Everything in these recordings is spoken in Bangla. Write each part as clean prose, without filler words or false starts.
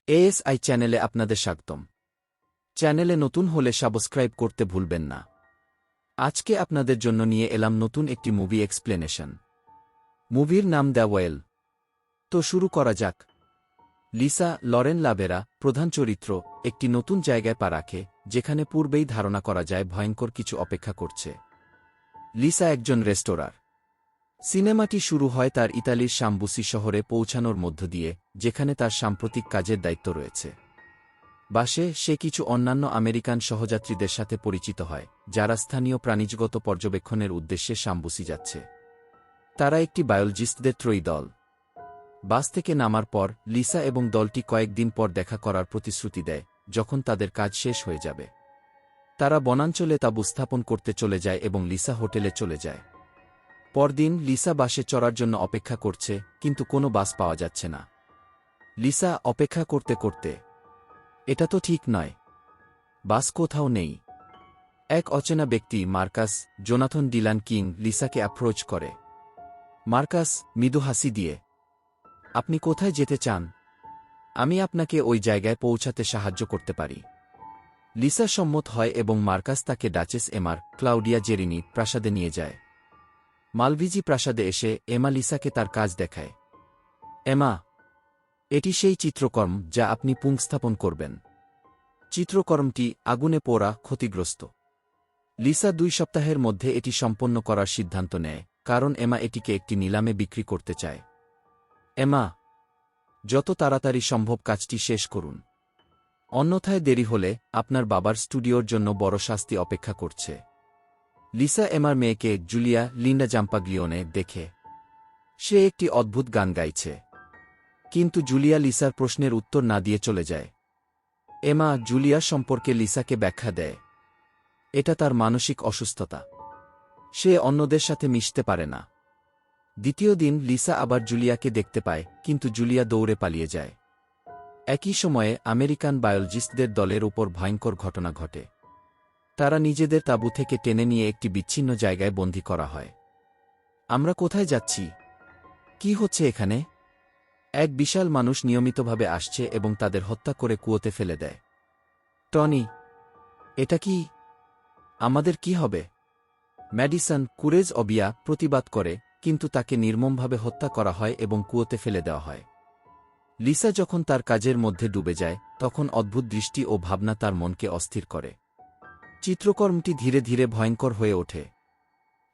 এএসআই চ্যানেলে আপনাদের স্বাগতম। চ্যানেলে নতুন হলে সাবস্ক্রাইব করতে ভুলবেন না। আজকে আপনাদের জন্য নিয়ে এলাম নতুন একটি মুভি এক্সপ্লেনেশন। মুভির নাম দ্য ওয়েল। তো শুরু করা যাক। লিসা লরেন লাবেরা, প্রধান চরিত্র, একটি নতুন জায়গায় পা রাখে, যেখানে পূর্বেই ধারণা করা যায় ভয়ঙ্কর কিছু অপেক্ষা করছে। লিসা একজন রেস্টোরার। সিনেমাটি শুরু হয় তার ইতালির সাম্বুসি শহরে পৌঁছানোর মধ্য দিয়ে, যেখানে তার সাম্প্রতিক কাজের দায়িত্ব রয়েছে। বাসে সে কিছু অন্যান্য আমেরিকান সহযাত্রীদের সাথে পরিচিত হয়, যারা স্থানীয় প্রাণীজগত পর্যবেক্ষণের উদ্দেশ্যে সাম্বুসি যাচ্ছে। তারা একটি বায়োলজিস্টদের ত্রয়ী দল। বাস থেকে নামার পর লিসা এবং দলটি কয়েকদিন পর দেখা করার প্রতিশ্রুতি দেয়, যখন তাদের কাজ শেষ হয়ে যাবে। তারা বনাঞ্চলে তাঁবু স্থাপন করতে চলে যায় এবং লিসা হোটেলে চলে যায়। পরদিন লিসা বাসে চড়ার জন্য অপেক্ষা করছে, কিন্তু কোনো বাস পাওয়া যাচ্ছে না। লিসা অপেক্ষা করতে করতে, এটা তো ঠিক নয়, বাস কোথাও নেই। এক অচেনা ব্যক্তি মার্কাস জোনাথন ডিলান কিং লিসাকে অ্যাপ্রোচ করে। মার্কাস মৃদু হাসি দিয়ে, আপনি কোথায় যেতে চান? আমি আপনাকে ওই জায়গায় পৌঁছাতে সাহায্য করতে পারি। লিসা সম্মত হয় এবং মার্কাস তাকে ডাচেস এমার ক্লাউডিয়া জেরিনি প্রাসাদে নিয়ে যায়। মালভিজি প্রাসাদে এসে এমা লিসাকে তার কাজ দেখায়। এমা, এটি সেই চিত্রকর্ম যা আপনি পুংস্থাপন করবেন। চিত্রকর্মটি আগুনে পোড়া, ক্ষতিগ্রস্ত। লিসা 2 সপ্তাহের মধ্যে এটি সম্পন্ন করার সিদ্ধান্ত নেয়, কারণ এমা এটিকে একটি নিলামে বিক্রি করতে চায়। এমা, যত তাড়াতাড়ি সম্ভব কাজটি শেষ করুন। অন্যথায় দেরি হলে আপনার বাবার স্টুডিওর জন্য বড় শাস্তি অপেক্ষা করছে। লিসা এমার মেয়েকে জুলিয়া লিন্ডা জাম্পাগ্লিওনে দেখে। সে একটি অদ্ভুত গান গাইছে। কিন্তু জুলিয়া লিসার প্রশ্নের উত্তর না দিয়ে চলে যায়। এমা জুলিয়া সম্পর্কে লিসাকে ব্যাখ্যা দেয়। এটা তার মানসিক অসুস্থতা। সে অন্যদের সাথে মিশতে পারে না। দ্বিতীয় দিন লিসা আবার জুলিয়াকে দেখতে পায়, কিন্তু জুলিয়া দৌড়ে পালিয়ে যায়। একই সময়ে আমেরিকান বায়োলজিস্টদের দলের উপর ভয়ঙ্কর ঘটনা ঘটে। তারা নিজেদের তাঁবু থেকে টেনে নিয়ে একটি বিচ্ছিন্ন জায়গায় বন্দী করা হয়। আমরা কোথায় যাচ্ছি? কি হচ্ছে এখানে? এক বিশাল মানুষ নিয়মিতভাবে আসছে এবং তাদের হত্যা করে কুয়োতে ফেলে দেয়। টনি, এটা কি? আমাদের কি হবে? ম্যাডিসন কুরেজ অবিয়া প্রতিবাদ করে, কিন্তু তাকে নির্মমভাবে হত্যা করা হয় এবং কুয়োতে ফেলে দেওয়া হয়। লিসা যখন তার কাজের মধ্যে ডুবে যায়, তখন অদ্ভুত দৃষ্টি ও ভাবনা তার মনকে অস্থির করে। চিত্রকর্মটি ধীরে ধীরে ভয়ঙ্কর হয়ে ওঠে।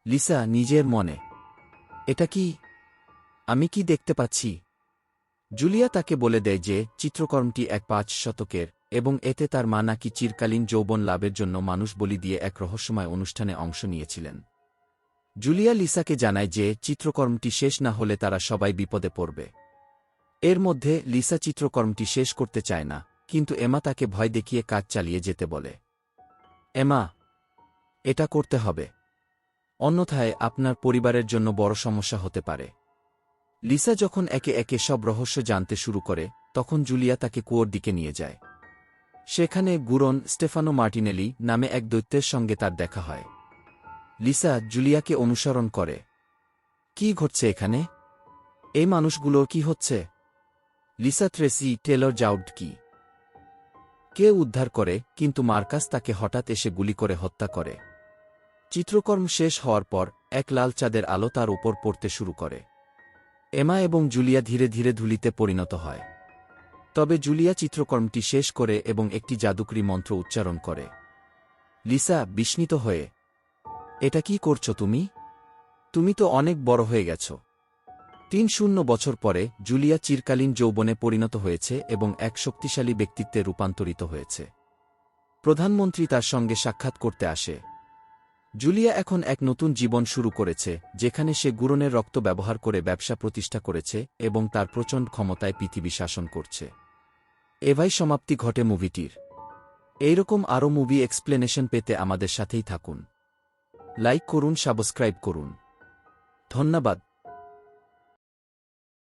লিসা নিজের মনে, এটা কি? আমি কি দেখতে পাচ্ছি? জুলিয়া তাকে বলে দেয় যে চিত্রকর্মটি 5 শতকের এবং এতে তার মা নাকি চিরকালীন যৌবন লাভের জন্য মানুষ বলি দিয়ে এক রহস্যময় অনুষ্ঠানে অংশ নিয়েছিলেন। জুলিয়া লিসাকে জানায় যে চিত্রকর্মটি শেষ না হলে তারা সবাই বিপদে পড়বে। এর মধ্যে লিসা চিত্রকর্মটি শেষ করতে চায় না, কিন্তু এমা তাকে ভয় দেখিয়ে কাজ চালিয়ে যেতে বলে। এমা, এটা করতে হবে, অন্যথায় আপনার পরিবারের জন্য বড় সমস্যা হতে পারে। লিসা যখন একে একে সব রহস্য জানতে শুরু করে, তখন জুলিয়া তাকে কুয়োর দিকে নিয়ে যায়। সেখানে গুরন স্টেফানো মার্টিনেলি নামে এক দৈত্যের সঙ্গে তার দেখা হয়। লিসা জুলিয়াকে অনুসরণ করে। কি ঘটছে এখানে? এই মানুষগুলো কি হচ্ছে? লিসা ট্রেসি টেলর জাউড কি কে উদ্ধার করে, কিন্তু মার্কাস তাকে হঠাৎ এসে গুলি করে হত্যা করে। চিত্রকর্ম শেষ হওয়ার পর এক লাল চাঁদের আলো তার উপর পড়তে শুরু করে। এমা এবং জুলিয়া ধীরে ধীরে ধূলিতে পরিণত হয়। তবে জুলিয়া চিত্রকর্মটি শেষ করে এবং একটি জাদুকরী মন্ত্র উচ্চারণ করে। লিসা বিস্মিত হয়ে, এটা কি করছো তুমি? তুমি তো অনেক বড় হয়ে গেছ। 3 বছর পরে জুলিয়া চিরকালীন যৌবনে পরিণত হয়েছে এবং এক শক্তিশালী ব্যক্তিত্বে রূপান্তরিত হয়েছে। প্রধানমন্ত্রী তার সঙ্গে সাক্ষাৎ করতে আসে। জুলিয়া এখন এক নতুন জীবন শুরু করেছে, যেখানে সে গুরনের রক্ত ব্যবহার করে ব্যবসা প্রতিষ্ঠা করেছে এবং তার প্রচণ্ড ক্ষমতায় পৃথিবী শাসন করছে। এভাবেই সমাপ্তি ঘটে মুভিটির। এইরকম আরও মুভি এক্সপ্লেনেশন পেতে আমাদের সাথেই থাকুন। লাইক করুন, সাবস্ক্রাইব করুন। ধন্যবাদ।